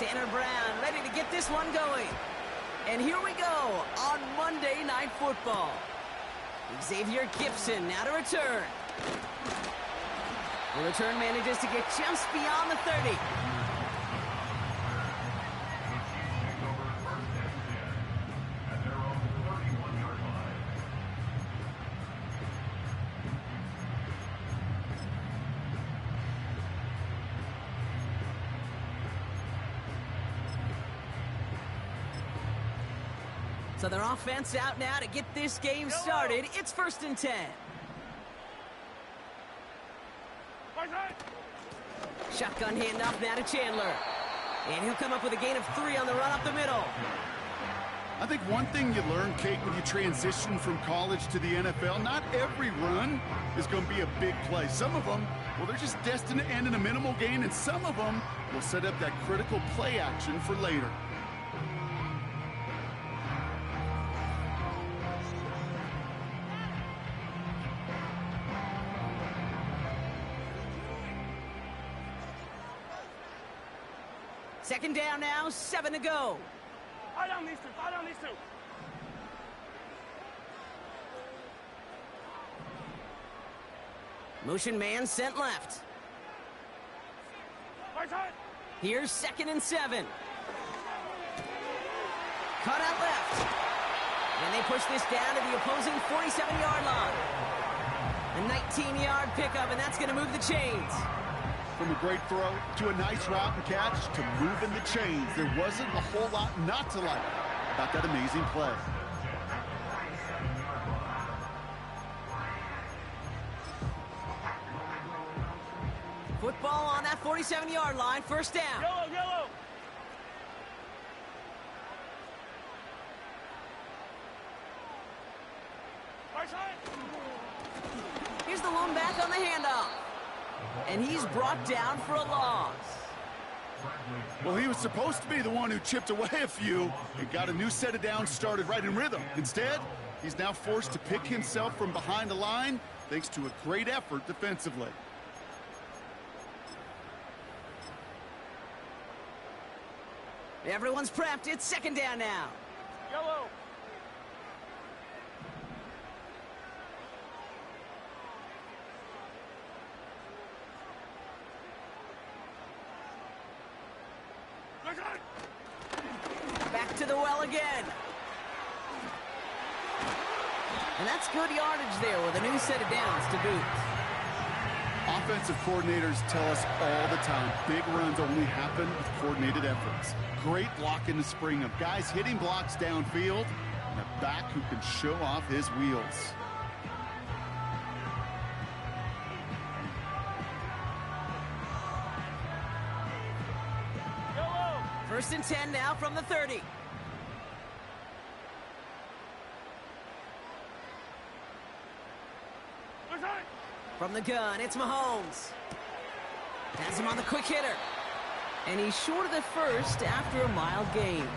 Tanner Brown ready to get this one going. And here we go on Monday Night Football. Xavier Gipson now to return. The return manages to get just beyond the 30. So their offense out now to get this game started. It's 1st and 10. Shotgun handoff now to Chandler. And he'll come up with a gain of 3 on the run up the middle. I think one thing you learn, Kate, when you transition from college to the NFL, not every run is going to be a big play. Some of them, well, they're just destined to end in a minimal gain, and some of them will set up that critical play action for later. Second down now, 7 to go. Fire down these two. Motion man sent left. Here's 2nd and 7. Cut out left. And they push this down to the opposing 47-yard line. A 19-yard pickup, and that's going to move the chains. From a great throw to a nice route and catch to moving the chains. There wasn't a whole lot not to like about that amazing play. Football on that 47-yard line, 1st down. Yellow. Here's the lone back on the handoff. And he's brought down for a loss. Well, he was supposed to be the one who chipped away a few and got a new set of downs started right in rhythm. Instead, he's now forced to pick himself from behind the line thanks to a great effort defensively. Everyone's prepped. It's 2nd down now. Yellow. Back to the well again. And that's good yardage there with a new set of downs to boot. Offensive coordinators tell us all the time, big runs only happen with coordinated efforts. Great block in the spring of guys hitting blocks downfield and a back who can show off his wheels. Yellow. 1st and 10 now from the 30. From the gun, it's Mahomes. Has him on the quick hitter. And he's short of the first after a mild gain.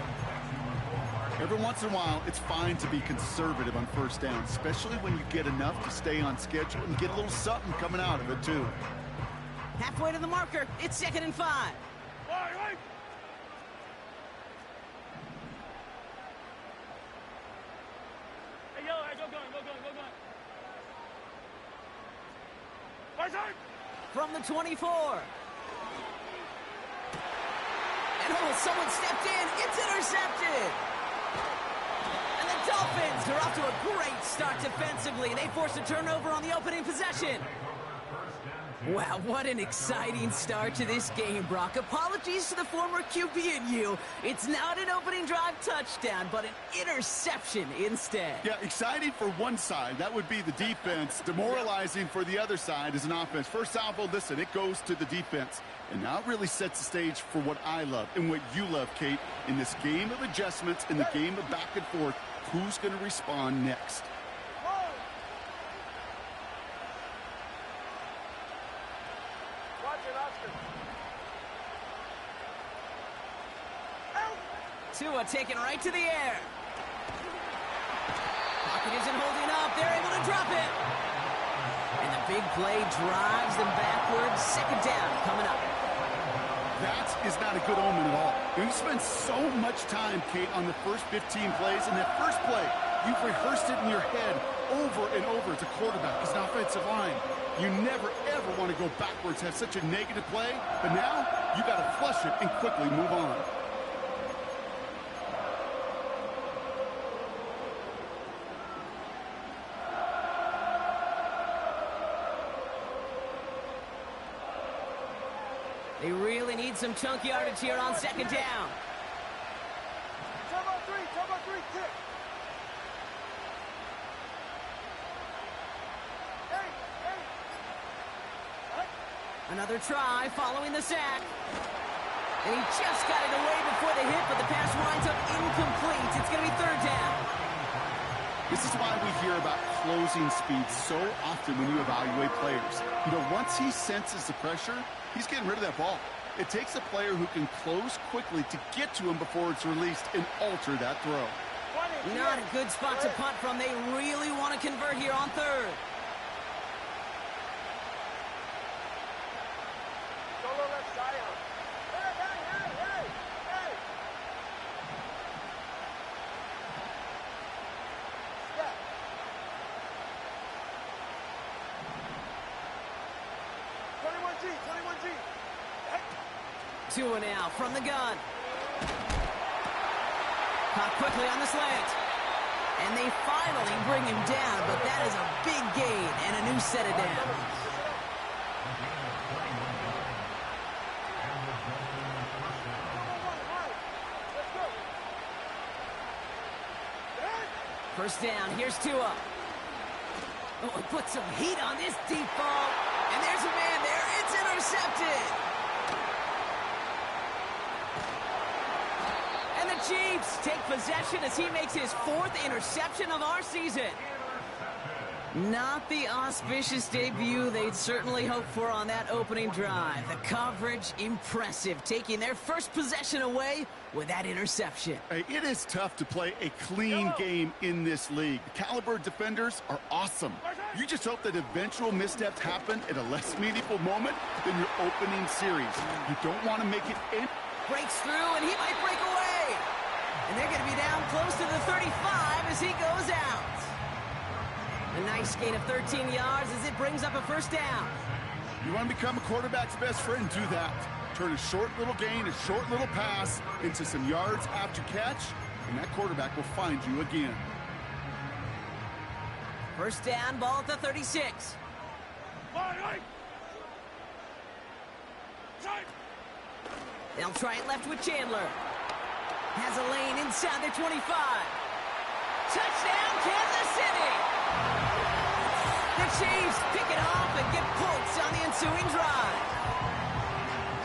Every once in a while, it's fine to be conservative on 1st down, especially when you get enough to stay on schedule and get a little something coming out of it, too. Halfway to the marker, it's 2nd and 5. Right. Hey, yellow, go gun. From the 24. And someone stepped in. It's intercepted. And the Dolphins are off to a great start defensively. They forced a turnover on the opening possession. Wow, what an exciting start to this game, Brock. Apologies to the former QB and you. It's not an opening drive touchdown, but an interception instead. Yeah, exciting for one side. That would be the defense. Demoralizing for the other side is an offense. First salvo, listen, it goes to the defense. And now it really sets the stage for what I love and what you love, Kate. In this game of adjustments, in the game of back and forth, who's going to respond next? Tua taken right to the air. Pocket isn't holding up. They're able to drop it. And the big play drives them backwards. 2nd down coming up. That is not a good omen at all. You spend so much time, Kate, on the first 15 plays. And that first play, you've rehearsed it in your head over and over as a quarterback, as an offensive line. You never, ever want to go backwards, have such a negative play. But now, you got to flush it and quickly move on. They really need some chunk yardage here on second down. Turbo three, kick. Another try following the sack. And he just got it away before the hit, but the pass winds up incomplete. It's going to be third down. This is why we hear about closing speed so often when you evaluate players. You know, once he senses the pressure, he's getting rid of that ball. It takes a player who can close quickly to get to him before it's released and alter that throw. Not a good spot to punt from. They really want to convert here on third. Solo left side. Hey. Step. 21G. Two and out from the gun. Caught quickly on the slant. And they finally bring him down, but that is a big gain and a new set of downs. First down, here's Tua. Oh, put some heat on this deep ball. And there's a man there. It's intercepted. And the Chiefs take possession as he makes his fourth interception of our season. Not the auspicious debut they'd certainly hoped for on that opening drive. The coverage, impressive, taking their first possession away with that interception. Hey, it is tough to play a clean game in this league. The caliber defenders are awesome. You just hope that eventual missteps happen at a less meaningful moment than your opening series. You don't want to make it in. Breaks through, and he might break away. And they're going to be down close to the 35 as he goes out. A nice gain of 13 yards as it brings up a first down. You want to become a quarterback's best friend, do that. Turn a short little gain, a short little pass into some yards after catch, and that quarterback will find you again. First down, ball at the 36. They'll try it left with Chandler. Has a lane inside the 25. Touchdown, Kansas City! The Chiefs pick it off and get points on the ensuing drive.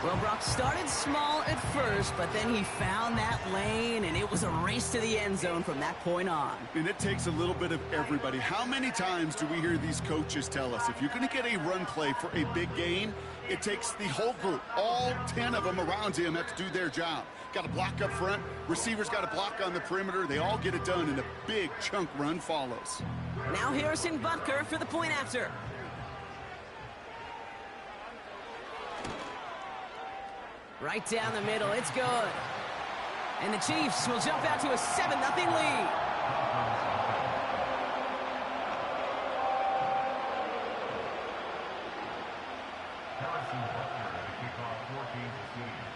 Well, Brock started small at first, but then he found that lane, and it was a race to the end zone from that point on. And it takes a little bit of everybody. How many times do we hear these coaches tell us, if you're going to get a run play for a big gain, it takes the whole group, all 10 of them around him have to do their job. Got to block up front, receivers got to block on the perimeter. They all get it done, and a big chunk run follows. Now Harrison Butker for the point after. Right down the middle, it's good. And the Chiefs will jump out to a 7-0 lead.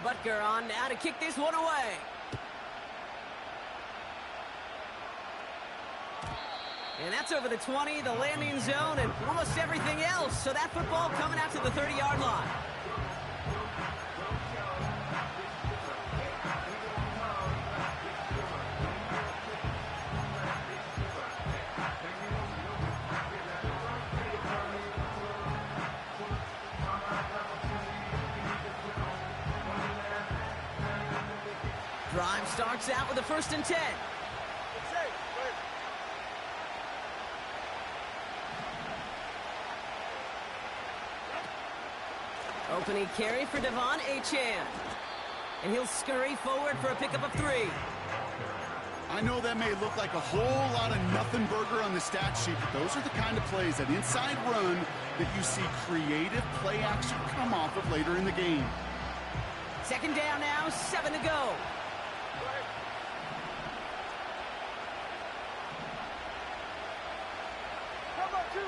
Butker on now to kick this one away. And that's over the 20, the landing zone, and almost everything else. So that football coming out to the 30-yard line. Drive starts out with a 1st and 10. Opening carry for Devon Achane. And he'll scurry forward for a pickup of 3. I know that may look like a whole lot of nothing burger on the stat sheet, but those are the kind of plays, that inside run, that you see creative play action come off of later in the game. Second down now, 7 to go. Cover two.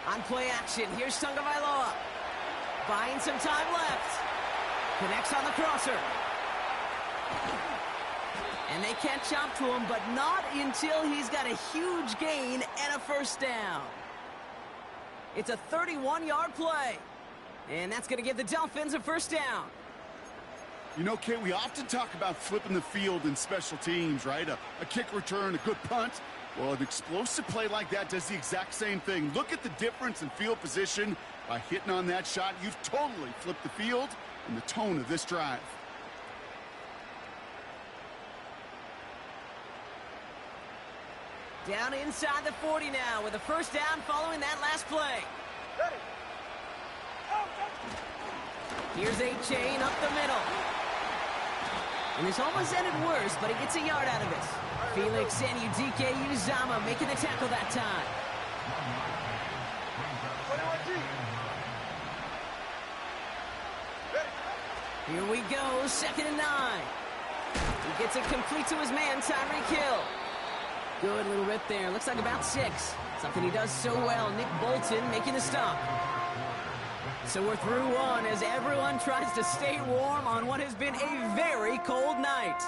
On play action, here's Tagovailoa. Buying some time left. Connects on the crosser. And they catch up to him, but not until he's got a huge gain and a first down. It's a 31-yard play. And that's going to give the Dolphins a first down. You know, Kate, we often talk about flipping the field in special teams, right? A kick return, a good punt. Well, an explosive play like that does the exact same thing. Look at the difference in field position. By hitting on that shot, you've totally flipped the field and the tone of this drive. Down inside the 40 now with a first down following that last play. Ready. Here's a chain up the middle. And this almost ended worse, but he gets a yard out of it. Felix and Udike Uzama making the tackle that time. 21 Ready. Here we go, 2nd and 9. He gets it complete to his man, Tyreek Hill. Good little rip there. Looks like about 6. Something he does so well. Nick Bolton making the stop. So we're through one as everyone tries to stay warm on what has been a very cold night.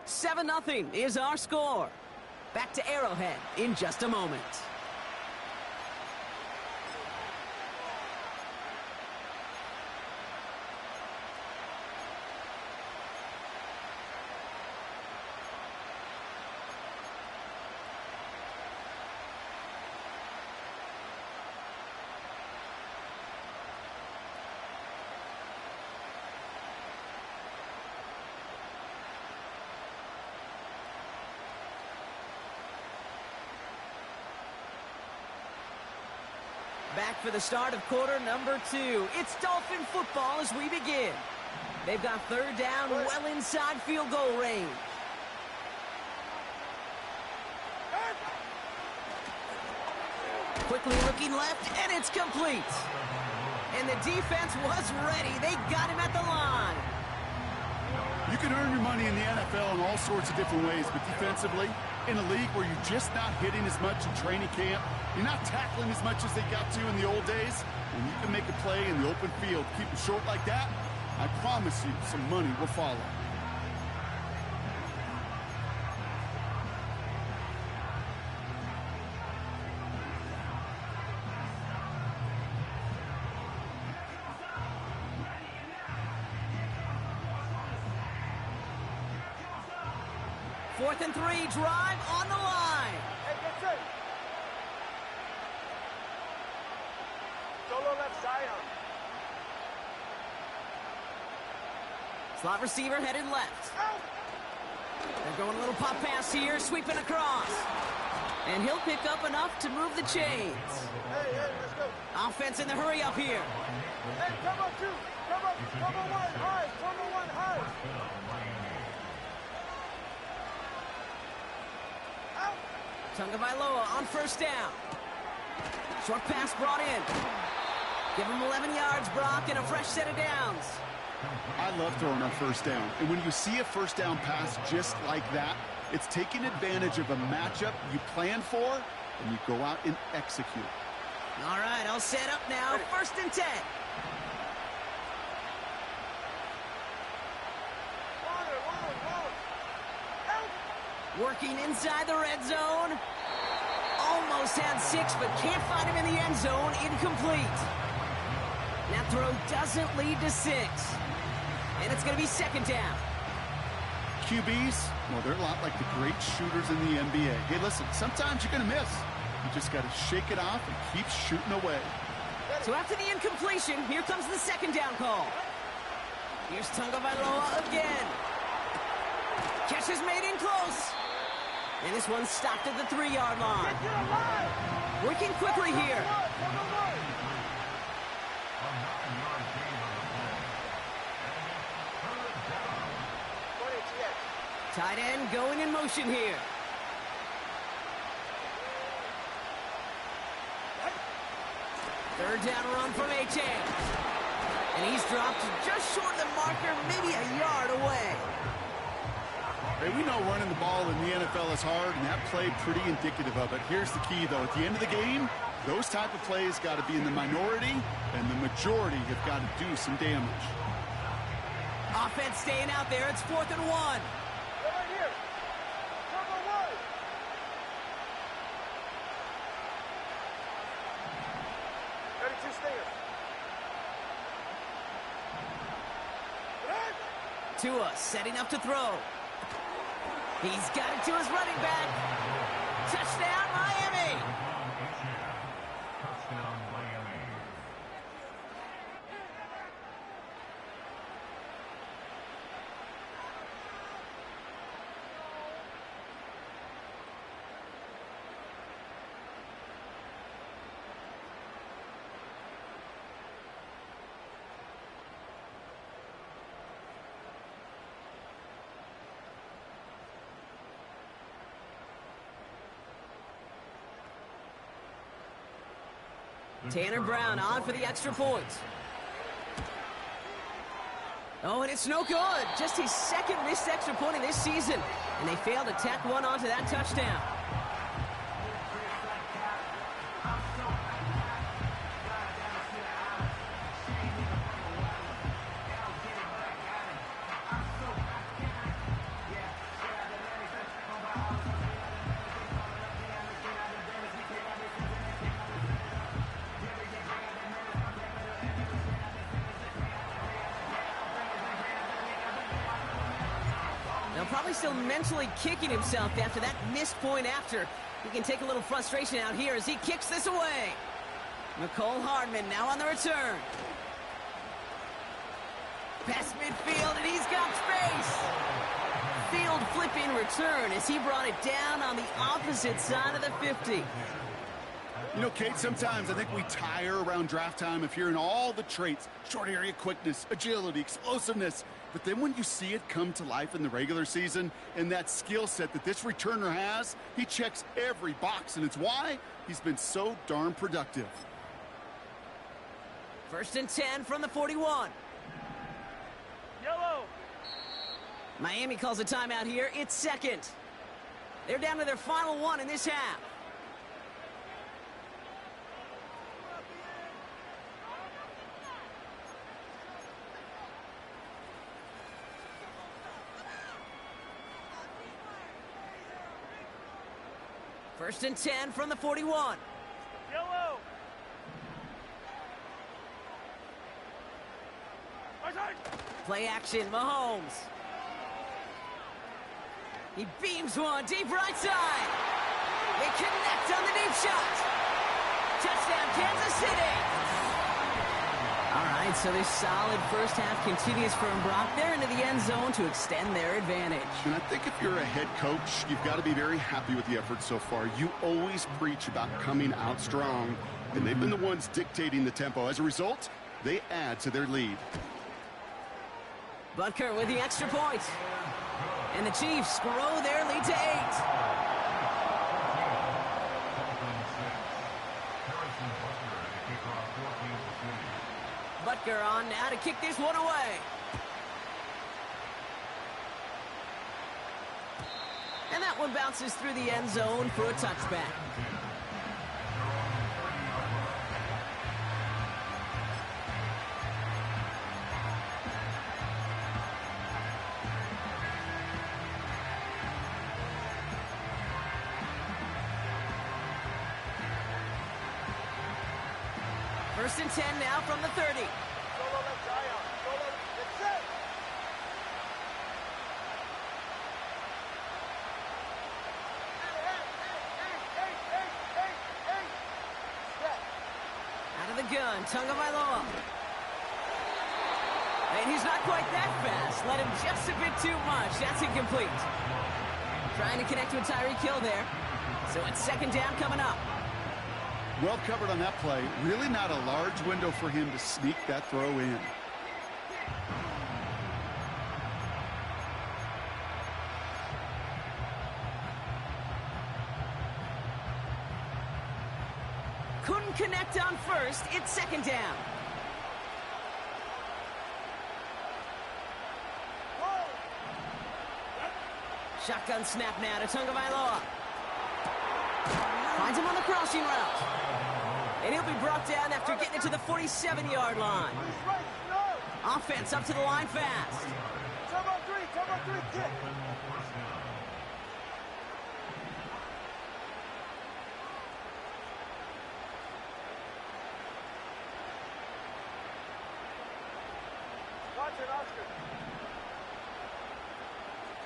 7-0 is our score. Back to Arrowhead in just a moment. Back for the start of quarter number 2. It's Dolphin football as we begin. They've got third down well inside field goal range. Quickly looking left, and it's complete. And the defense was ready. They got him at the line. You can earn your money in the NFL in all sorts of different ways, but defensively, in a league where you're just not hitting as much in training camp, you're not tackling as much as they got to in the old days, and you can make a play in the open field, keep it short like that, I promise you some money will follow. Fourth and 3, drive on the line. Hey, get set. Solo left side. Slot receiver headed left. Out. They're going a little pop pass here, sweeping across. And he'll pick up enough to move the chains. Hey, let's go. Offense in the hurry up here. Hey, cover two. Cover one high. Cover one high. Tagovailoa on first down. Short pass brought in. Give him 11 yards, Brock, and a fresh set of downs. I love throwing on first down. And when you see a first down pass just like that, it's taking advantage of a matchup you plan for, and you go out and execute. All right, I'll set up now. First and 10. Working inside the red zone. Almost had 6, but can't find him in the end zone. Incomplete. That throw doesn't lead to 6. And it's going to be second down. QBs, well, they're a lot like the great shooters in the NBA. Hey, listen, sometimes you're going to miss. You just got to shake it off and keep shooting away. So after the incompletion, here comes the second down call. Here's Tagovailoa again. Catch is made in close. And this one's stopped at the 3-yard line. Working quickly here. Tight end going in motion here. Third down run from A-Chain. And he's dropped just short of the marker, maybe a yard away. Hey, we know running the ball in the NFL is hard, and that play pretty indicative of it. Here's the key, though. At the end of the game, those type of plays got to be in the minority, and the majority have got to do some damage. Offense staying out there. It's 4th and 1. They're right here. Number 1. Thirty-two stayers. Tua setting up to throw. He's got it to his running back. Touchdown, Miami. Tanner Brown on for the extra point. Oh, and it's no good. Just his second missed extra point of this season. And they failed to tack one onto that touchdown. Probably still mentally kicking himself after that missed point after. He can take a little frustration out here as he kicks this away. Mecole Hardman now on the return. Past midfield, and he's got space. Field flipping return as he brought it down on the opposite side of the 50. You know, Kate, sometimes I think we tire around draft time of hearing all the traits, short area quickness, agility, explosiveness. But then when you see it come to life in the regular season and that skill set that this returner has, he checks every box, and it's why he's been so darn productive. 1st and 10 from the 41. Yellow. Miami calls a timeout here. It's 2nd. They're down to their final one in this half. First and 10 from the 41. Yellow. Play action, Mahomes. He beams one deep right side. They connect on the deep shot. Touchdown, Kansas City. All right, so this solid first half continues from Brock. They're into the end zone to extend their advantage. And I think if you're a head coach, you've got to be very happy with the effort so far. You always preach about coming out strong, and they've been the ones dictating the tempo. As a result, they add to their lead. Butker with the extra point. And the Chiefs grow their lead to 8. Butker on now to kick this one away. And that one bounces through the end zone for a touchback. First and 10 now from the 30. Solo, let's Zion. Solo, let's set. Out of the gun, Tagovailoa. And he's not quite that fast. Let him just a bit too much. That's incomplete. Trying to connect to a Tyreek Hill there. So it's 2nd down coming up. Well covered on that play. Really not a large window for him to sneak that throw in. Couldn't connect on first. It's 2nd down. Shotgun snap now to Tagovailoa. Finds him on the crossing route. And he'll be brought down after getting it to the 47-yard line. Offense up to the line fast. Turbo three, kick. Watch it, Oscar.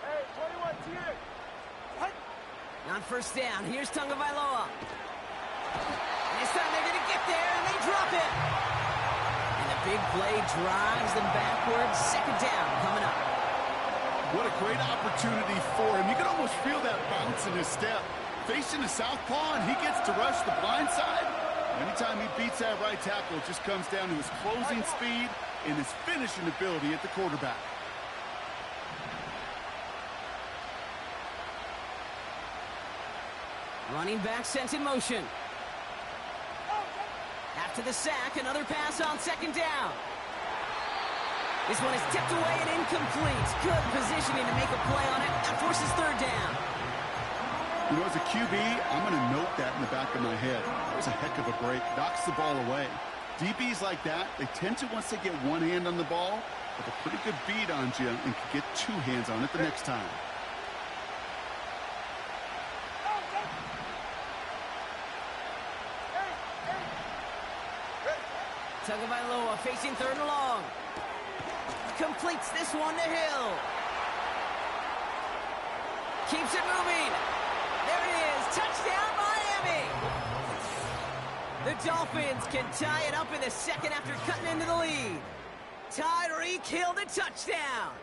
Hey, 21 tier. What? On first down, here's Tagovailoa. And this time they're going to get there, and they drop it. And the big play drives them backwards. Second down coming up. What a great opportunity for him. You can almost feel that bounce in his step. Facing the southpaw, and he gets to rush the blind side. Anytime he beats that right tackle, it just comes down to his closing speed and his finishing ability at the quarterback. Running back sent in motion. After the sack, another pass on second down. This one is tipped away and incomplete. Good positioning to make a play on it. That forces third down. You know, as a QB, I'm going to note that in the back of my head. That was a heck of a break. Knocks the ball away. DBs like that, they tend to, once they get one hand on the ball, have a pretty good beat on you and can get two hands on it the next time. Tagovailoa facing third and long. Completes this one to Hill. Keeps it moving. There it is. Touchdown, Miami. The Dolphins can tie it up in the second after cutting into the lead. Tyreek Hill the touchdown.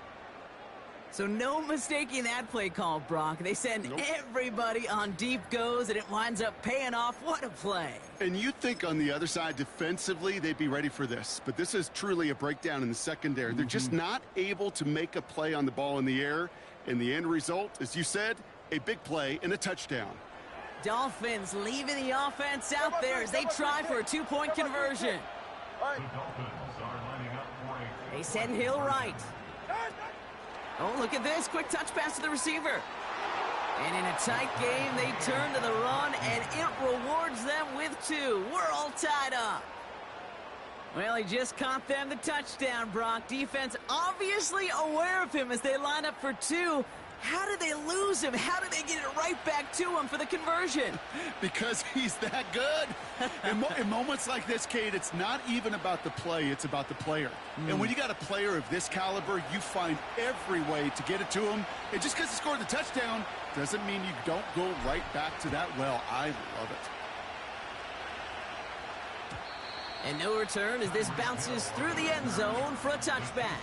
So no mistaking that play call, Brock. They send everybody on deep goes, and it winds up paying off. What a play. And you think on the other side, defensively, they'd be ready for this. But this is truly a breakdown in the secondary. They're just not able to make a play on the ball in the air. And the end result, as you said, a big play and a touchdown. Dolphins leaving the offense out there as they try for a two-point conversion. They send Hill right. Oh, look at this. Quick touch pass to the receiver. And in a tight game, they turn to the run, and it rewards them with two. We're all tied up. Well, he just caught them the touchdown, Brock. Defense obviously aware of him as they line up for two. How did they lose him? How did they get it right back to him for the conversion? Because he's that good. In moments like this, Kate, it's not even about the play, it's about the player. And when you got a player of this caliber, you find every way to get it to him. And just because he scored the touchdown doesn't mean you don't go right back to that well. I love it. And no return as this bounces through the end zone for a touchback.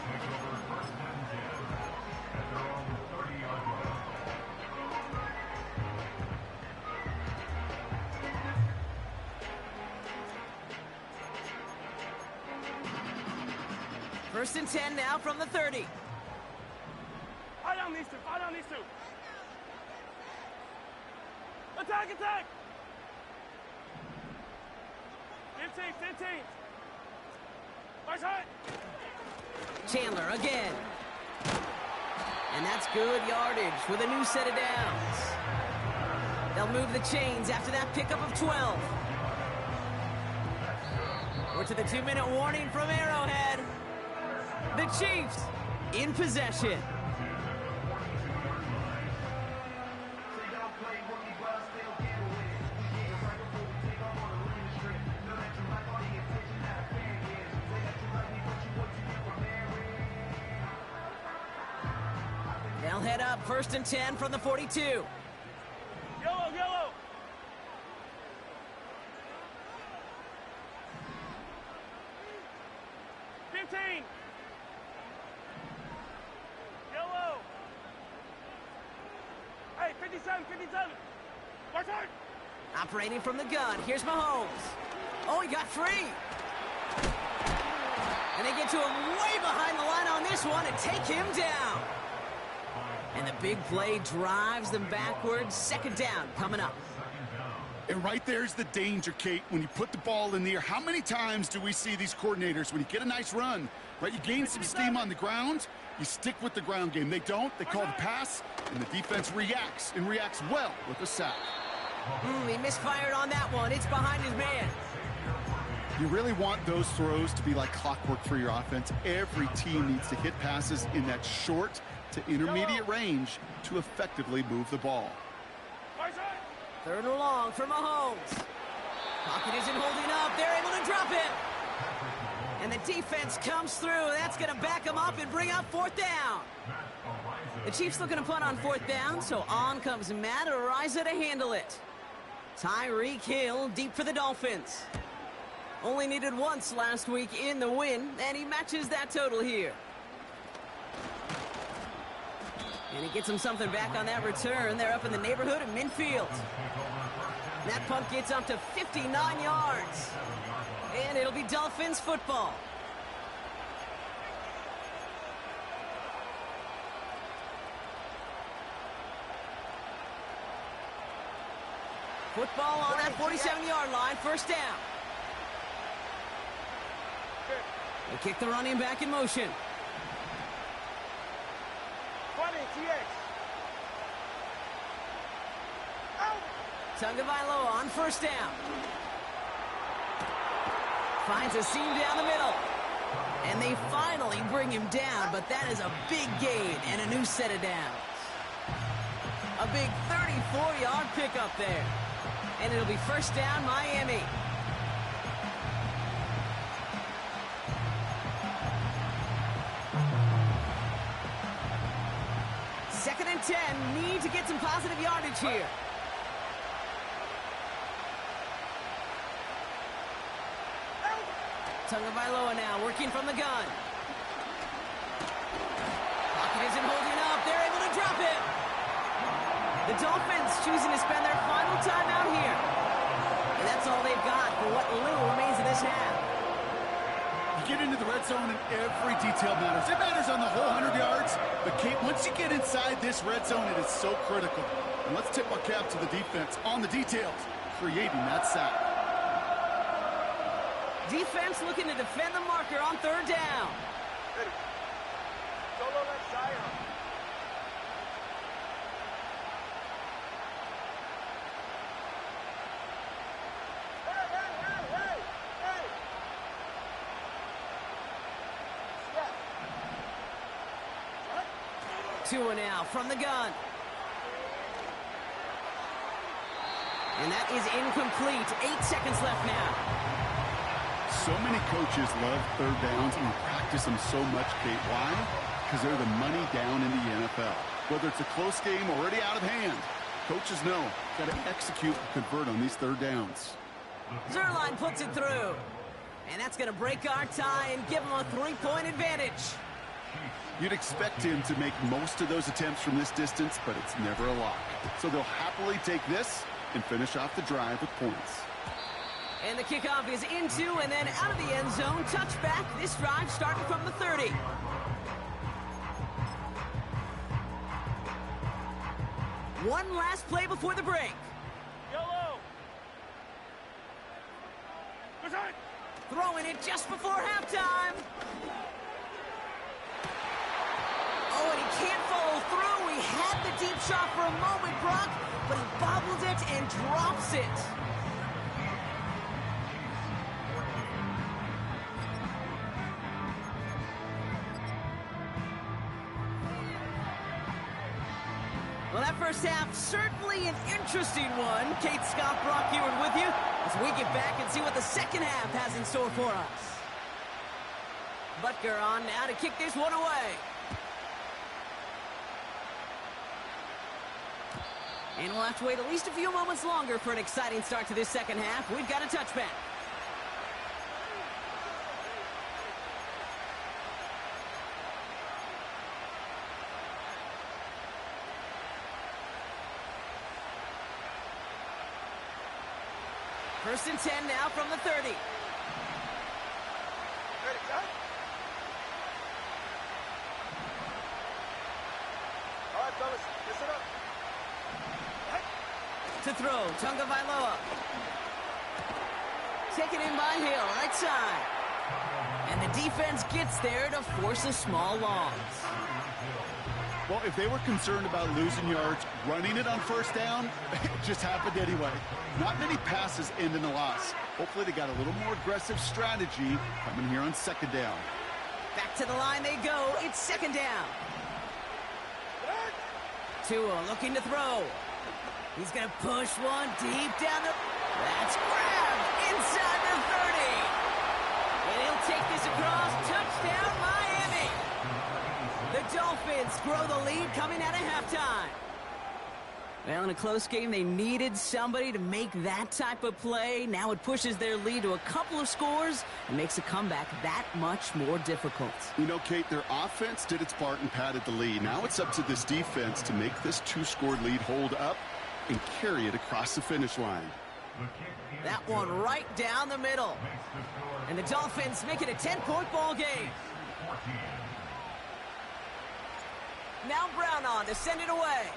First and 10 now from the 30. Fight on these two. Attack! 15. Nice hit. Chandler again. And that's good yardage with a new set of downs. They'll move the chains after that pickup of 12. We're to the 2-minute warning from Arrowhead. The Chiefs in possession. They'll head up first and 10 from the 42. Yellow. 15. Yellow. Hey, 57. Watch out. Operating from the gun. Here's Mahomes. Oh, he got free. And they get to him way behind the line on this one and take him down. And the big play drives them backwards. Second down coming up. And right there's the danger, Kate, when you put the ball in the air. How many times do we see these coordinators, when you get a nice run, right, you gain some steam on the ground, you stick with the ground game. They don't. They call the pass, and the defense reacts, and reacts well with a sack. He misfired on that one. It's behind his man. You really want those throws to be like clockwork for your offense. Every team needs to hit passes in that short to intermediate range to effectively move the ball. 3rd and long for Mahomes. Pocket isn't holding up. They're able to drop it. And the defense comes through. That's going to back them up and bring up 4th down. The Chiefs looking to punt on 4th down, so on comes Matt Araiza to handle it. Tyreek Hill deep for the Dolphins. Only needed once last week in the win, and he matches that total here. And he gets him something back on that return. They're up in the neighborhood of midfield. That punt gets up to 59 yards. And it'll be Dolphins football. Football on that 47-yard line, 1st down. They kick the running back in motion. 20, TX. Tagovailoa on 1st down. Finds a seam down the middle. And they finally bring him down, but that is a big gain and a new set of downs. A big 34-yard pickup there. And it'll be 1st down, Miami. Second and 10, need to get some positive yardage here. Tagovailoa now working from the gun. Pocket isn't holding up. They're able to drop it. The Dolphins choosing to spend their final time out here. And that's all they've got for what little remains of this half. You get into the red zone and every detail matters. It matters on the whole 100 yards. But, Kate, once you get inside this red zone, it is so critical. And let's tip our cap to the defense on the details, creating that sack. Defense looking to defend the marker on 3rd down. Ready. Solo left side. Hey. Step. What? Tua now from the gun. And that is incomplete. 8 seconds left now. So many coaches love 3rd downs and practice them so much, Kate. Why? Because they're the money down in the NFL. Whether it's a close game already out of hand, coaches know got to execute and convert on these 3rd downs. Zerline puts it through. And that's going to break our tie and give him a 3-point advantage. You'd expect him to make most of those attempts from this distance, but it's never a lock. So they'll happily take this and finish off the drive with points. And the kickoff is into and then out of the end zone. Touchback. This drive starting from the 30. One last play before the break. Yellow. Throwing it just before halftime. Oh, and he can't follow through. He had the deep shot for a moment, Brock, but he bobbled it and drops it. Well, that first half, certainly an interesting one. Kate Scott, Brock Ewart with you as we get back and see what the second half has in store for us. Butker on now to kick this one away. And we'll have to wait at least a few moments longer for an exciting start to this second half. We've got a touchback. First and 10 now from the 30. Ready, son? All right, fellas, listen up. to throw. Tagovailoa. Taken in by Hill, right side. And the defense gets there to force a small loss. Well, if they were concerned about losing yards, running it on first down, it just happened anyway. Not many passes end in a loss. Hopefully they got a little more aggressive strategy coming here on second down. Back to the line they go. It's second down. Tua looking to throw. He's going to push one deep down the... That's grabbed inside the 30. And he'll take this across. Touchdown, Miami. The Dolphins grow the lead coming out of halftime. Well, in a close game, they needed somebody to make that type of play. Now it pushes their lead to a couple of scores and makes a comeback that much more difficult. You know, Kate, their offense did its part and padded the lead. Now it's up to this defense to make this two-score lead hold up and carry it across the finish line. That one right down the middle. And the Dolphins make it a 10-point ball game. Now Brown on to send it away.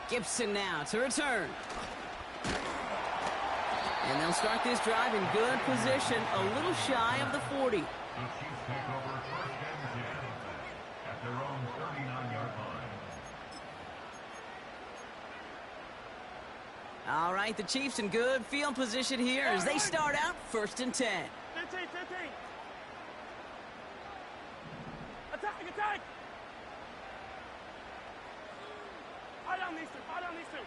Gibson now to return. And they'll start this drive in good position, a little shy of the 40. The Chiefs take over first and 10 at their own 39-yard line. All right, the Chiefs in good field position here as they start out first and 10. 15, 15. Attack, attack. Fire down these two, fire down these two.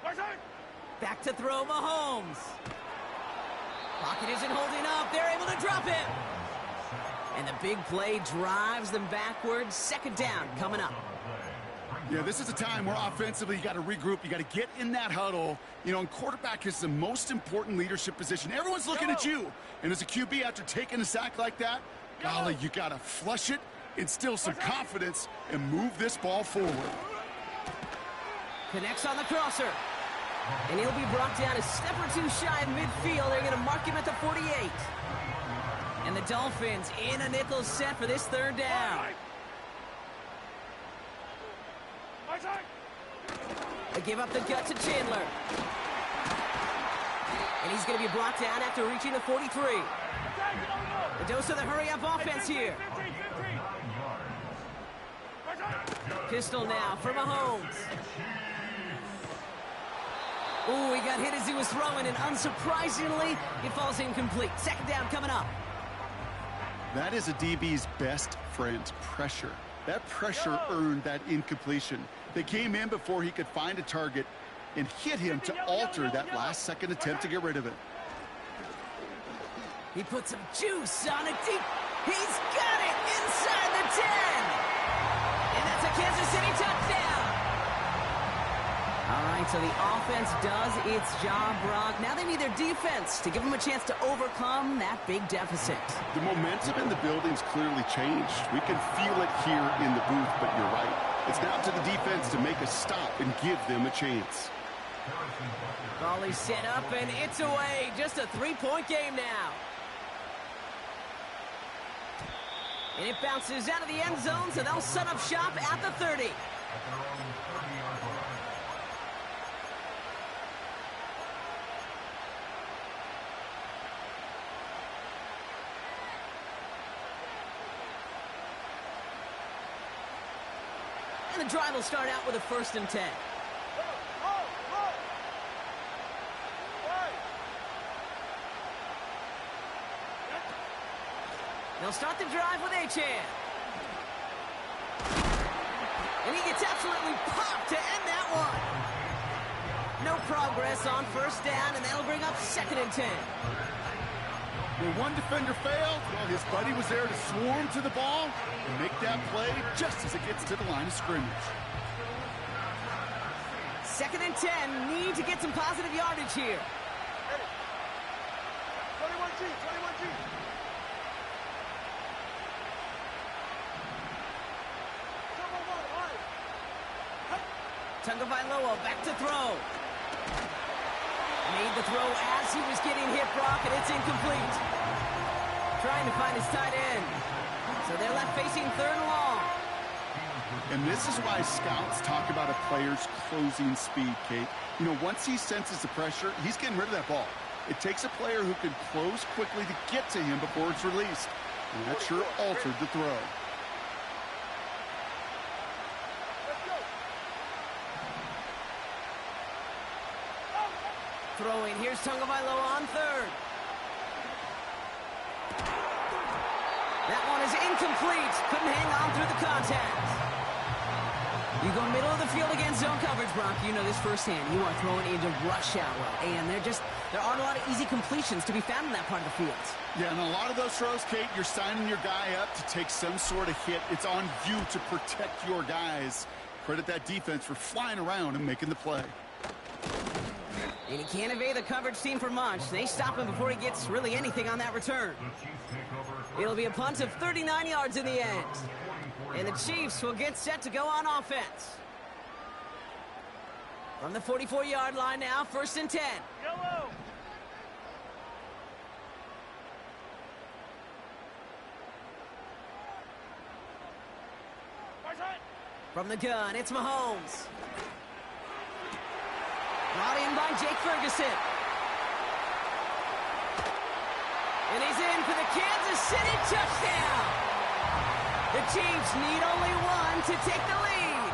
Where's it? Back to throw Mahomes. Pocket isn't holding up. They're able to drop him. And the big play drives them backwards. Second down coming up. Yeah, this is a time where offensively you got to regroup. You got to get in that huddle. You know, and quarterback is the most important leadership position. Everyone's looking at you. And as a QB, after taking a sack like that, golly, you got to flush it, instill some confidence, and move this ball forward. Connects on the crosser. And he'll be brought down a step or two shy of midfield. They're going to mark him at the 48. And the Dolphins in a nickel set for this third down. They give up the gut to Chandler. And he's going to be brought down after reaching the 43. The dose of the hurry-up offense here. Pistol now for Mahomes. Ooh, he got hit as he was throwing, and unsurprisingly, it falls incomplete. Second down coming up. That is a DB's best friend, pressure. That pressure earned that incompletion. They came in before he could find a target and hit him to alter that last-second attempt to get rid of it. He put some juice on it deep. He's got it inside the 10. And that's a Kansas City touchdown. All right, so the offense does its job, Brock. Now they need their defense to give them a chance to overcome that big deficit. The momentum in the building's clearly changed. We can feel it here in the booth, but you're right. It's now to the defense to make a stop and give them a chance. Ball is set up, and it's away. Just a three-point game now. And it bounces out of the end zone, so they'll set up shop at the 30. And the drive will start out with a first and 10. They'll start the drive with Achane. And he gets absolutely popped to end that one. No progress on first down, and that'll bring up second and 10. When one defender failed, well, his buddy was there to swarm to the ball and make that play just as it gets to the line of scrimmage. Second and 10, need to get some positive yardage here. 21G, 21G. Tagovailoa back to throw. Made the throw as he was getting hit, Brock, and it's incomplete. Trying to find his tight end. So they're left facing 3rd and long. And this is why scouts talk about a player's closing speed, Kate. You know, once he senses the pressure, he's getting rid of that ball. It takes a player who can close quickly to get to him before it's released. And that sure altered the throw. Throwing, here's Tagovailoa on 3rd. That one is incomplete. Couldn't hang on through the contact. You go middle of the field against zone coverage, Brock. You know this firsthand. You are throwing into rush hour. And there aren't a lot of easy completions to be found in that part of the field. Yeah, and a lot of those throws, Kate, you're signing your guy up to take some sort of hit. It's on you to protect your guys. Credit that defense for flying around and making the play. And he can't evade the coverage team for much. They stop him before he gets really anything on that return. It'll be a punt of 39 yards in the end. And the Chiefs will get set to go on offense. From the 44-yard line now, 1st and 10. Yellow. From the gun, it's Mahomes. Brought in by Jake Ferguson. And he's in for the Kansas City touchdown. The Chiefs need only one to take the lead.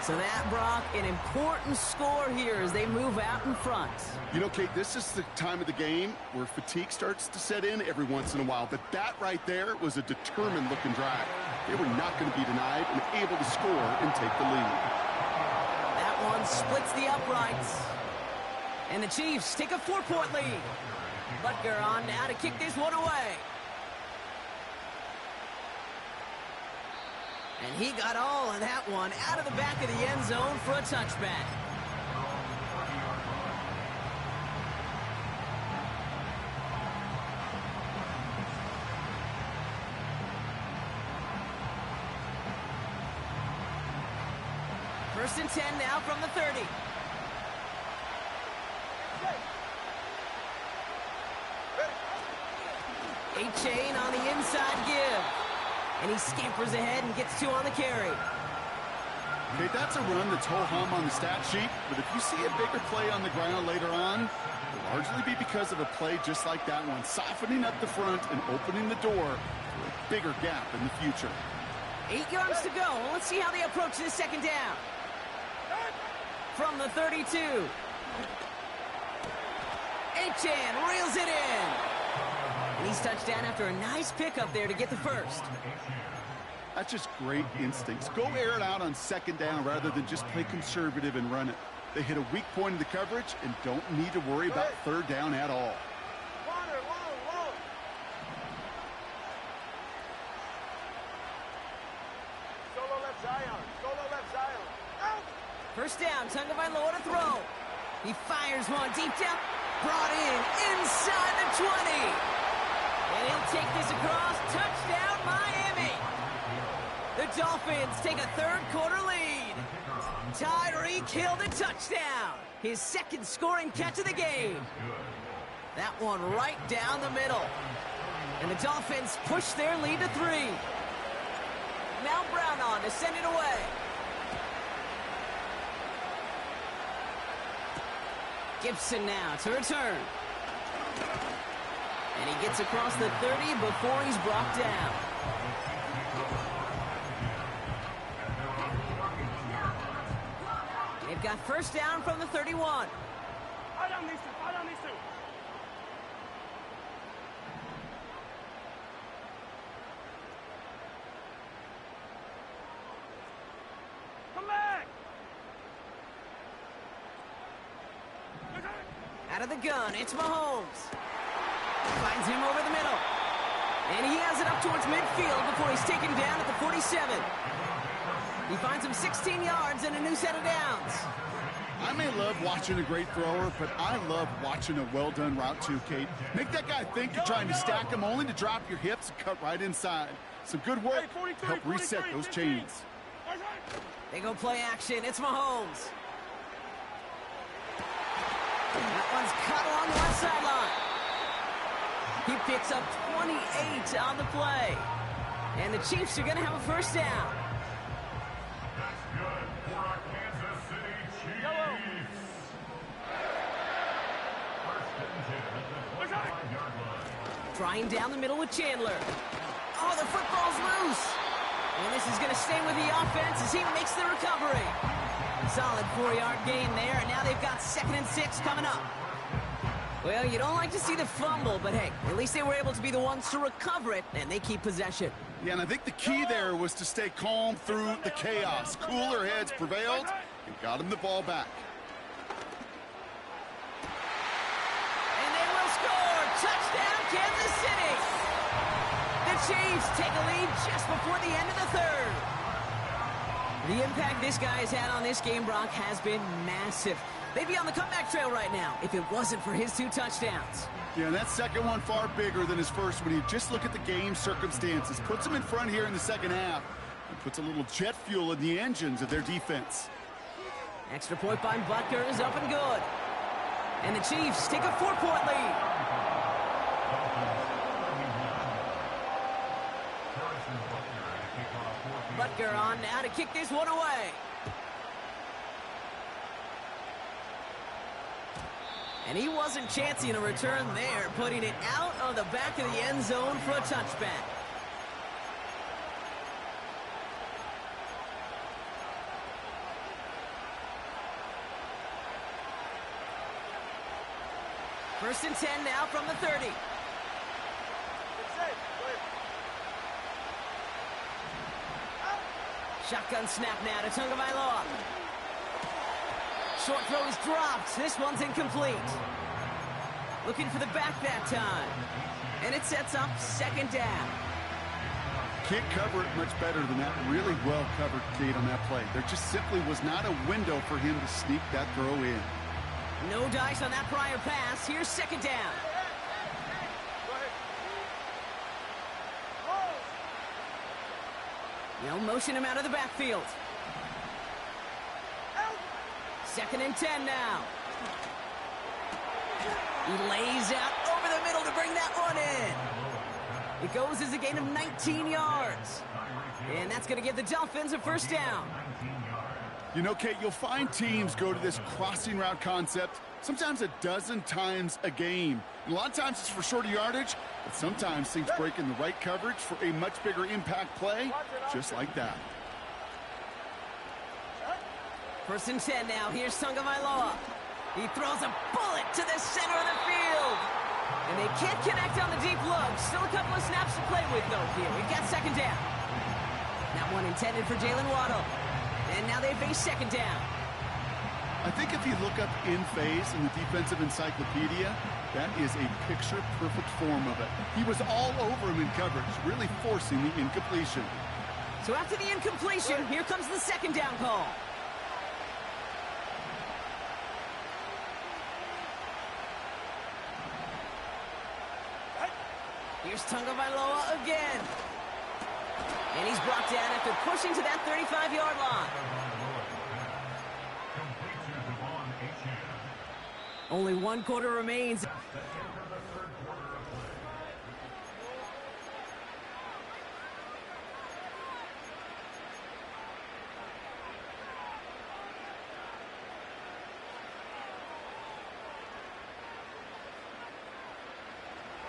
So that, Brock, an important score here as they move out in front. You know, Kate, this is the time of the game where fatigue starts to set in every once in a while. But that right there was a determined-looking drive. They were not going to be denied and able to score and take the lead. That one splits the uprights. And the Chiefs take a 4-point lead. Butker on now to kick this one away. And he got all of that one out of the back of the end zone for a touchback. First and 10 now from the 30. A-Chain on the inside give. And he scampers ahead and gets 2 on the carry. Okay, that's a run that's ho-hum on the stat sheet, but if you see a bigger play on the ground later on, it'll largely be because of a play just like that one, softening up the front and opening the door for a bigger gap in the future. 8 yards to go. Let's see how they approach this 2nd down. From the 32. Achan reels it in. And he's touched down after a nice pickup there to get the first. That's just great instincts. Go air it out on 2nd down rather than just play conservative and run it. They hit a weak point in the coverage and don't need to worry about 3rd down at all. Solo left Zion. Solo left Zion. Out. First down, Tagovailoa to throw. He fires one deep down. Brought in inside the 20. And he'll take this across. Touchdown, Miami. The Dolphins take a 3rd quarter lead. Tyreek Hill the touchdown. His 2nd scoring catch of the game. That one right down the middle. And the Dolphins push their lead to 3. Now Brown on to send it away. Gibson now to return. And he gets across the 30 before he's brought down. They've got first down from the 31. Come back. Out of the gun, it's Mahomes. Finds him over the middle. And he has it up towards midfield before he's taken down at the 47. He finds him 16 yards and a new set of downs. I may love watching a great thrower, but I love watching a well-done route too, Kate. Make that guy think you're trying to stack him only to drop your hips and cut right inside. Some good work to help reset those chains. They go play action. It's Mahomes. That one's cut along the left sideline. He picks up 28 on the play. And the Chiefs are going to have a first down. That's good for our Kansas City Chiefs. First and 10 at the 25-yard line. Trying down the middle with Chandler. Oh, the football's loose. And this is going to stay with the offense as he makes the recovery. Solid 4-yard gain there, and now they've got 2nd and 6 coming up. Well, you don't like to see the fumble, but hey, at least they were able to be the ones to recover it, and they keep possession. Yeah, and I think the key there was to stay calm through the chaos. Cooler heads prevailed and got him the ball back. And they will score! Touchdown, Kansas City! The Chiefs take a lead just before the end of the third. The impact this guy has had on this game, Brock, has been massive. They'd be on the comeback trail right now if it wasn't for his 2 touchdowns. Yeah, and that second one far bigger than his first when you just look at the game circumstances. Puts them in front here in the second half and puts a little jet fuel in the engines of their defense. Extra point by Butker is up and good. And the Chiefs take a 4-point lead. Butker on now to kick this one away. And he wasn't chancing a return there, putting it out of the back of the end zone for a touchback. First and 10 now from the 30. Shotgun snap now to Tagovailoa. Short throw is dropped. This one's incomplete. Looking for the back that time. And it sets up 2nd down. Can't cover it much better than that. Really well covered, Kate, on that play. There just simply was not a window for him to sneak that throw in. No dice on that prior pass. Here's 2nd down. They'll motion him out of the backfield. 2nd and 10 now. He lays out over the middle to bring that one in. It goes as a gain of 19 yards. And that's going to give the Dolphins a first down. You know, Kate, you'll find teams go to this crossing route concept sometimes a dozen times a game. And a lot of times it's for shorter yardage, but sometimes things break in the right coverage for a much bigger impact play, just like that. First and 10 now. Here's Tagovailoa. He throws a bullet to the center of the field. And they can't connect on the deep look. Still a couple of snaps to play with, though, here. We've got 2nd down. That one intended for Jalen Waddle. And now they face 2nd down. I think if you look up in phase in the defensive encyclopedia, that is a picture-perfect form of it. He was all over him in coverage, really forcing the incompletion. So after the incompletion, here comes the 2nd down call. Here's Tagovailoa again. And he's brought down after pushing to that 35-yard line. Only 1 quarter remains.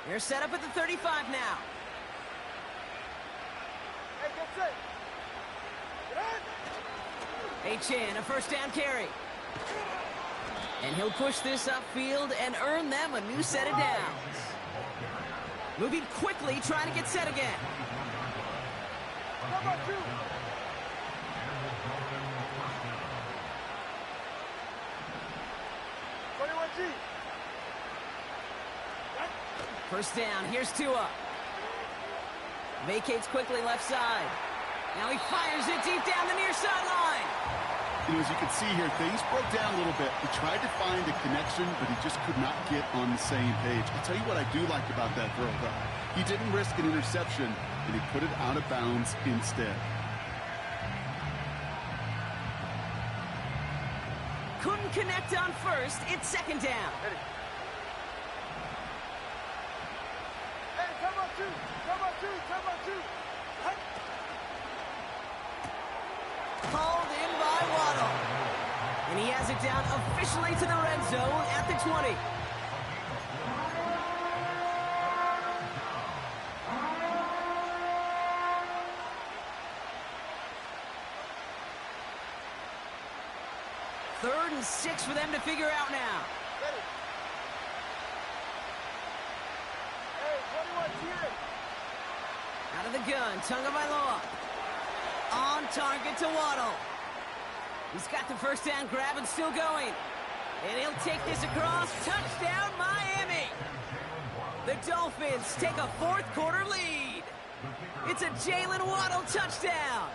They're set up at the 35 now. Hey, get set. Achan, a first down carry. And he'll push this upfield and earn them a new set of downs. Moving quickly, trying to get set again. Number 2. First down, here's Tua. Vacates quickly left side. Now he fires it deep down the near sideline. You know, as you can see here, things broke down a little bit. He tried to find a connection, but he just could not get on the same page. I'll tell you what I do like about that throw, though. He didn't risk an interception, and he put it out of bounds instead. Couldn't connect on first. It's 2nd down. Hey, come on, 2. Come on, 2. Come on, 2. hauled in by Waddle. And he has it down officially to the red zone at the 20. Third and 6 for them to figure out now. Ready. Hey, 21, here. Out of the gun, Tagovailoa. On target to Waddle. He's got the first down grab and still going. And he'll take this across. Touchdown, Miami. The Dolphins take a fourth quarter lead. It's a Jalen Waddle touchdown.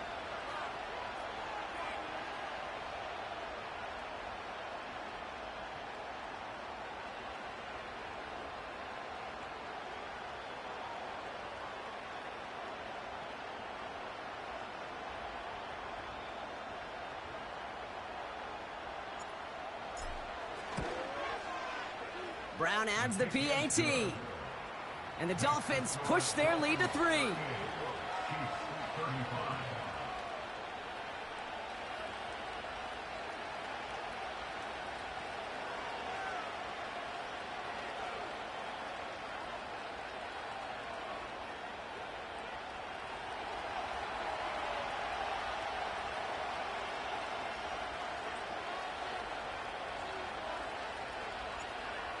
Brown adds the PAT. And the Dolphins push their lead to 3.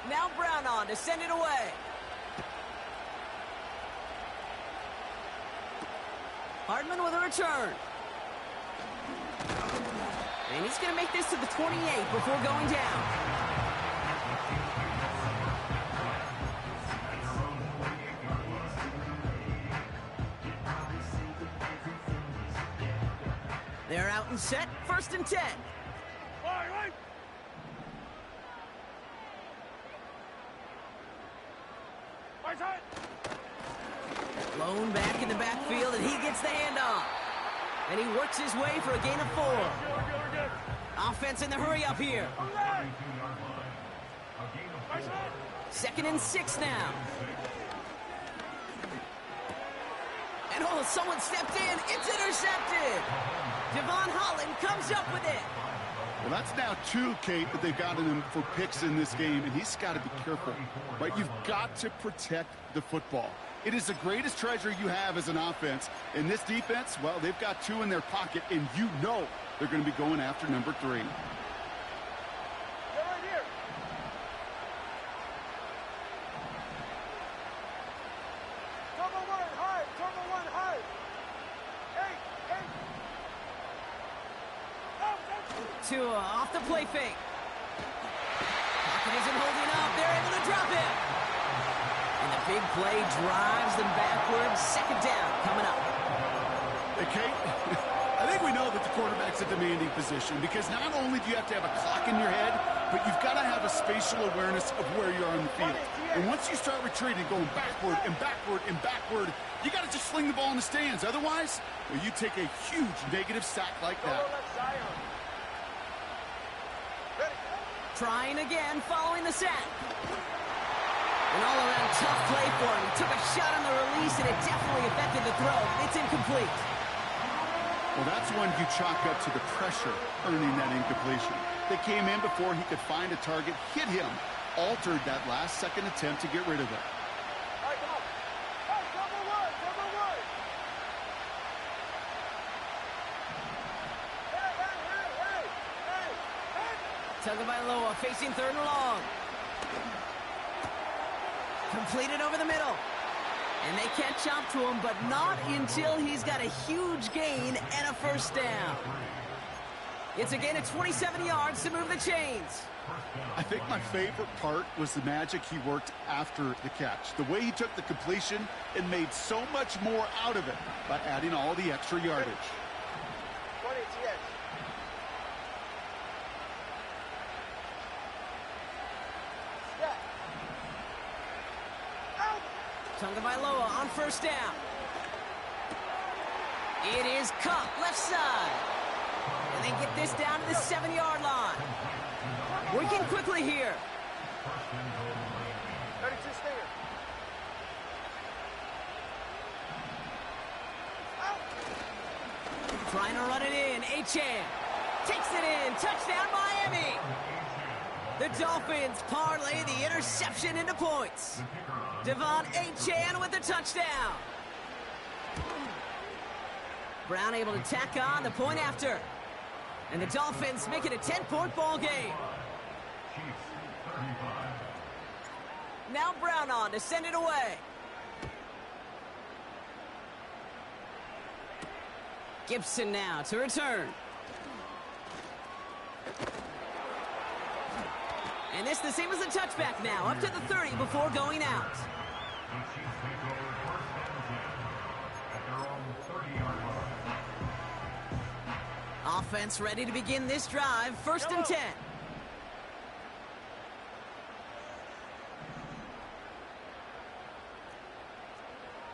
Now Brown on to send it away. Hardman with a return. And he's going to make this to the 28 before going down. They're out and set, 1st and 10. Right. My side. Blown back in the backfield, and he gets the handoff. And he works his way for a gain of 4. We're good. Offense in the hurry up here. My side. 2nd and 6 now. And oh, someone stepped in. It's intercepted. Devon Holland comes up with it. Well, that's now 2, Kate, that they've gotten him for picks in this game, and he's got to be careful, right? You've got to protect the football. It is the greatest treasure you have as an offense. In this defense, well, they've got 2 in their pocket, and you know they're going to be going after number 3. They're right here. Turbo 1, high. Turbo 1, high. 8. Tua off the play fake. Pocket isn't holding up. They're able to drop him. And the big play drives them backwards. 2nd down coming up. Hey, Kate, I think we know that the quarterback's a demanding position because not only do you have to have a clock in your head, but you've got to have a spatial awareness of where you are on the field. And once you start retreating, going backward and backward and backward, you got to just sling the ball in the stands. Otherwise, well, you take a huge negative sack like that. Trying again following the sack. An all-around tough play for him. He took a shot on the release, and it definitely affected the throw. It's incomplete. Well, that's one you chalk up to the pressure earning that incompletion. They came in before he could find a target, hit him, altered that last-second attempt to get rid of it. All right, come on. Hey, double one. Hey. Tagovailoa facing 3rd and long. Completed over the middle. And they can't chop to him, but not until he's got a huge gain and a 1st down. It's a gain of 27 yards to move the chains. I think my favorite part was the magic he worked after the catch. The way he took the completion and made so much more out of it by adding all the extra yardage. 20 TX. Tagovailoa on 1st down. It is Cup, left side. And they get this down to the 7-yard line. Working quickly here. 32 stinger. Trying to Gonna run it in. Achane takes it in. Touchdown, Miami. The Dolphins parlay the interception into points. Devon Achane with the touchdown. Brown able to tack on the point after. And the Dolphins make it a 10-point ball game. Now Brown on to send it away. Gibson now to return. And it's the same as a touchback now, up to the 30 before going out. Offense ready to begin this drive, 1st and 10.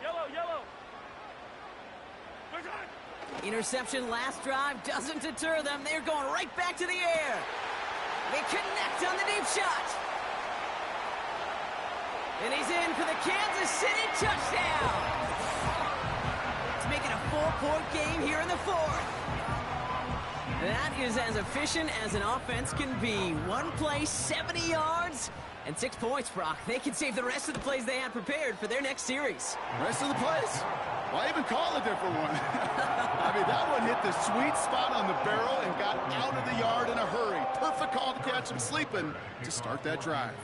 Yellow. Interception last drive doesn't deter them. They're going right back to the air. They connect on the deep shot. And he's in for the Kansas City touchdown. To make it a 4-point game here in the 4th. That is as efficient as an offense can be. One play, 70 yards, and 6 points, Brock. They can save the rest of the plays they had prepared for their next series. Rest of the plays? Why even call a different one? I mean, that one hit the sweet spot on the barrel and got out of the yard in a hurry. Perfect call to catch him sleeping to start that drive.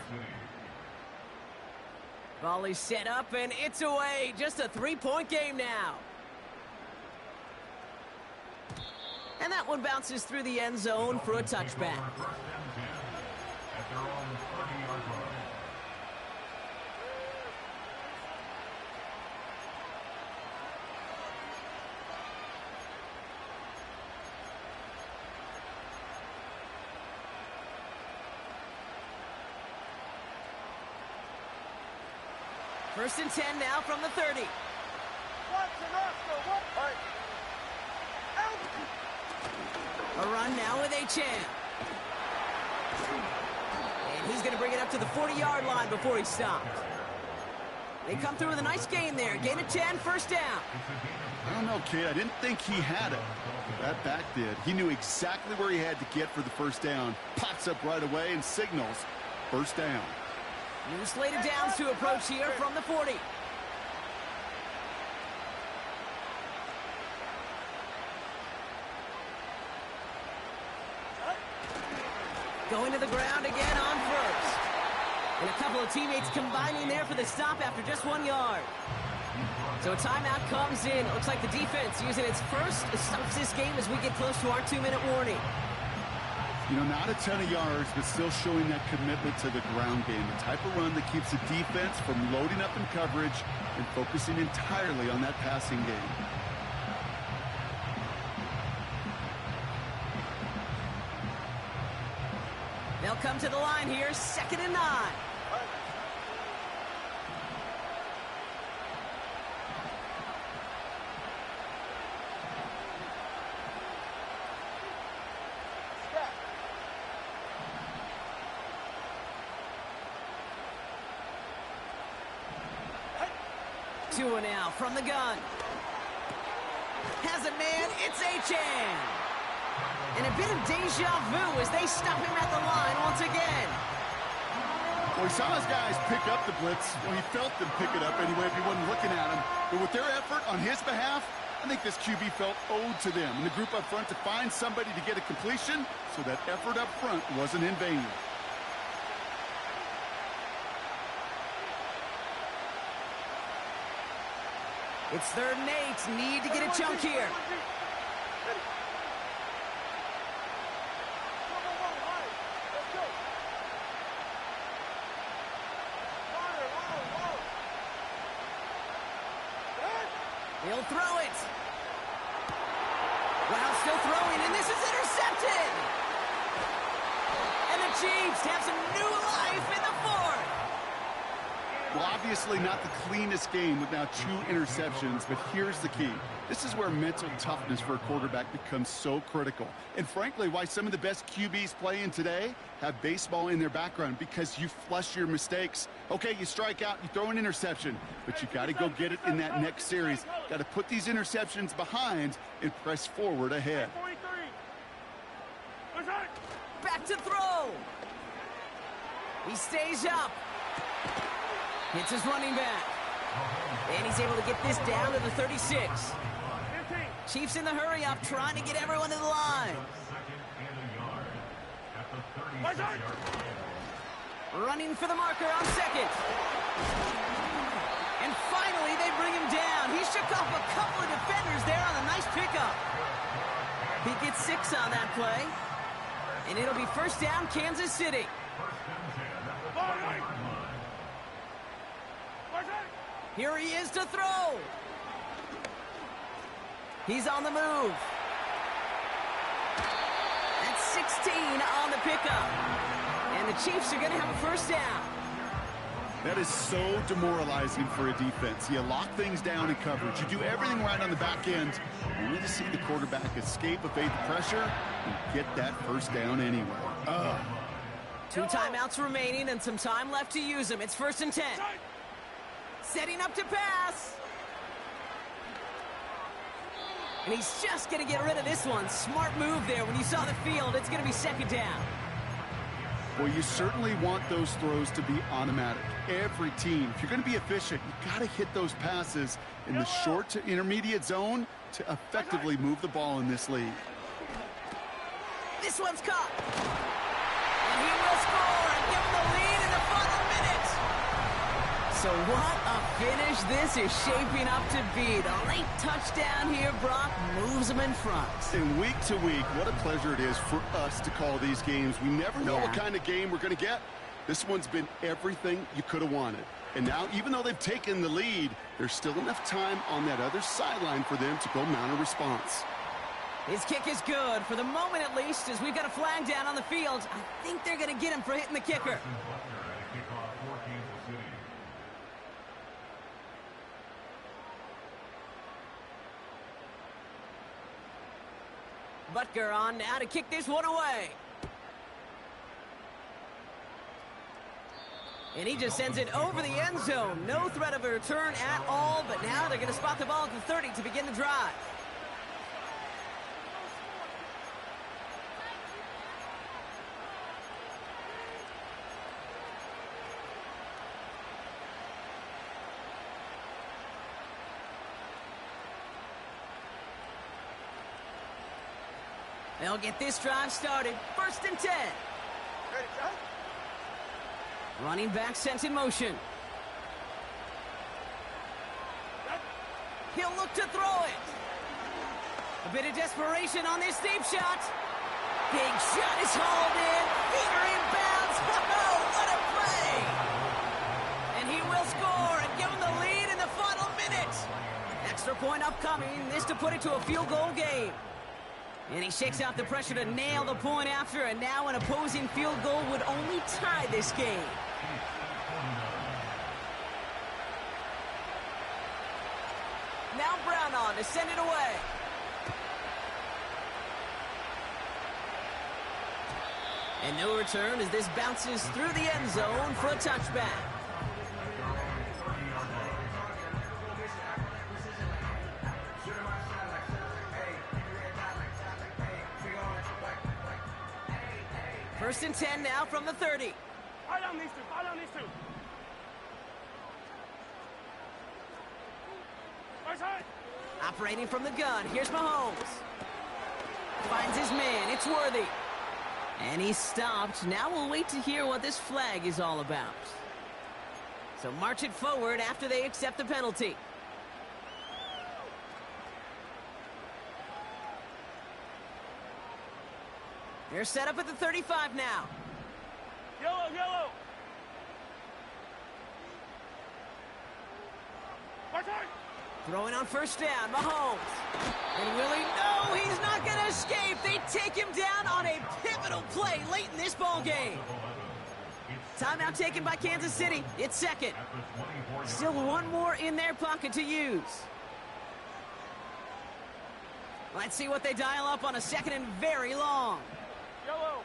Volley set up, and it's away. Just a 3-point game now. And that one bounces through the end zone for a touchback. First and 10 now from the 30. A run now with Achane. And he's going to bring it up to the 40-yard line before he's stopped. They come through with a nice gain there. Gain of 10, 1st down. I don't know, kid. I didn't think he had it. That back did. He knew exactly where he had to get for the 1st down. Pops up right away and signals 1st down. New slate of downs to approach here from the 40. Going to the ground again on 1st. And a couple of teammates combining there for the stop after just 1 yard. So a timeout comes in. It looks like the defense using its first stops this game as we get close to our 2-minute warning. You know, not a ton of yards, but still showing that commitment to the ground game. The type of run that keeps the defense from loading up in coverage and focusing entirely on that passing game. They'll come to the line here, 2nd and 9. Two now from the gun. Has a man, it's Achane. And a bit of deja vu as they stop him at the line once again. Well, he saw his guys pick up the blitz. Well, he felt them pick it up anyway if he wasn't looking at him. But with their effort on his behalf, I think this QB felt owed to them and the group up front to find somebody to get a completion, so that effort up front wasn't in vain. It's 3rd and 8. Need to get a chunk here. He'll throw it. Brown still throwing, and this is intercepted. And the Chiefs have some new life in the 4th. Well, obviously not the cleanest game with now 2 interceptions, but here's the key. This is where mental toughness for a quarterback becomes so critical. And frankly, why some of the best QBs playing today have baseball in their background, because you flush your mistakes. Okay, you strike out, you throw an interception, but you got to go get it in that next series. Got to put these interceptions behind and press forward ahead. Back to throw. He stays up. Hits his running back. And he's able to get this down to the 36. Chiefs in the hurry up, trying to get everyone to the line. Running for the marker on second. And finally, they bring him down. He shook off a couple of defenders there on a nice pickup. He gets 6 on that play. And it'll be first down, Kansas City. Here he is to throw. He's on the move. That's 16 on the pickup. And the Chiefs are going to have a first down. That is so demoralizing for a defense. You lock things down in coverage. You do everything right on the back end. You need to see the quarterback escape, evade the pressure, and get that first down anyway. 2 timeouts remaining and some time left to use them. It's 1st and 10. Setting up to pass. And he's just going to get rid of this one. Smart move there. When you saw the field, it's going to be 2nd down. Well, you certainly want those throws to be automatic. Every team, if you're going to be efficient, you got to hit those passes in the short to intermediate zone to effectively move the ball in this league. This one's caught. And he will score and give him the lead in the final minute. So what a finish this is shaping up to be. The late touchdown here, Brock, moves them in front. And week to week, what a pleasure it is for us to call these games. We never know what kind of game we're going to get. This one's been everything you could have wanted. And now, even though they've taken the lead, there's still enough time on that other sideline for them to go mount a response. His kick is good, for the moment at least, as we've got a flag down on the field. I think they're going to get him for hitting the kicker. Butker on now to kick this one away. And he just sends it over the end zone. No threat of a return at all, but now they're going to spot the ball at the 30 to begin the drive. They'll get this drive started. 1st and 10. Ready, John? Running back sent in motion. He'll look to throw it. A bit of desperation on this deep shot. Big shot is hauled in. Feet are inbounds. Oh, what a play! And he will score and give him the lead in the final minute. Extra point upcoming. This to put it to a field goal game. And he shakes out the pressure to nail the point after, and now an opposing field goal would only tie this game. Now Brown on to send it away. And no return as this bounces through the end zone for a touchback. First and 10 now from the 30. Fire down these two. Fire down these two. Right side. Operating from the gun. Here's Mahomes. Finds his man. It's Worthy. And he's stopped. Now we'll wait to hear what this flag is all about. So march it forward after they accept the penalty. They're set up at the 35 now. Yellow, yellow. Right side. Throwing on first down, Mahomes. And will he? No, he's not going to escape. They take him down on a pivotal play late in this ball game. Timeout taken by Kansas City. It's second. Still one more in their pocket to use. Let's see what they dial up on a second and very long. Yellow.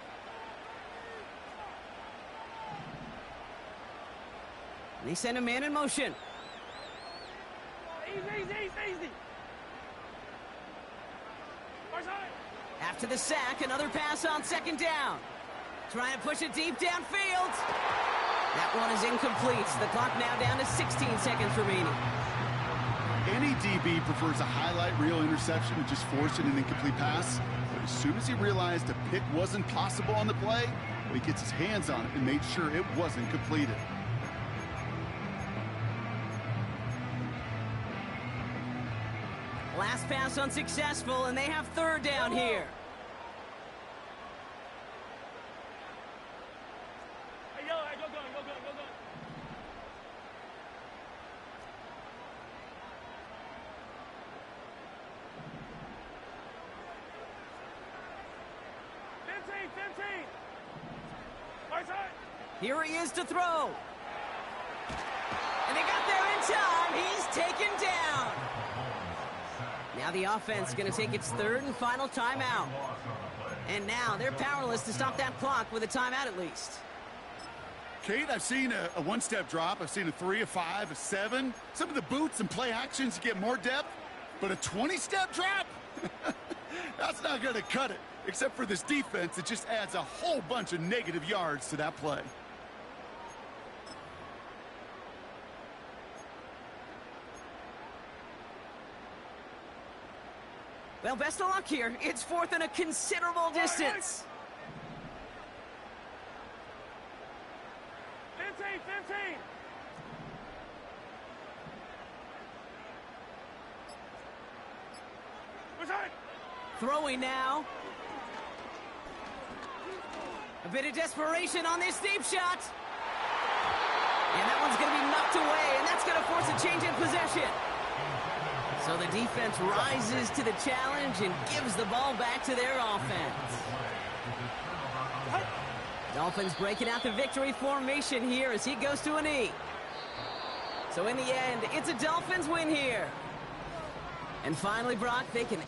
They send a man in motion. Easy. After the sack, another pass on second down. Trying to push it deep downfield. That one is incomplete. The clock now down to 16 seconds remaining. Any DB prefers a highlight reel interception to just forcing an incomplete pass. But as soon as he realized a pick wasn't possible on the play, he gets his hands on it and made sure it wasn't completed. Last pass unsuccessful, and they have third down here. Hey, yellow, go gun. 15. Right side. Here he is to throw. And they got there in time. He's taken down. Now the offense going to take its third and final timeout. And now they're powerless to stop that clock with a timeout at least. Kate, I've seen a one-step drop. I've seen a 3, a 5, a 7. Some of the boots and play actions get more depth. But a 20-step drop? That's not going to cut it. Except for this defense, it just adds a whole bunch of negative yards to that play. Well, best of luck here. It's fourth and a considerable distance. 15. Right. Throwing now. A bit of desperation on this deep shot. And that one's going to be knocked away, and that's going to force a change in possession. So the defense rises to the challenge and gives the ball back to their offense. Dolphins breaking out the victory formation here as he goes to a knee. So in the end, it's a Dolphins win here. And finally, Brock, they can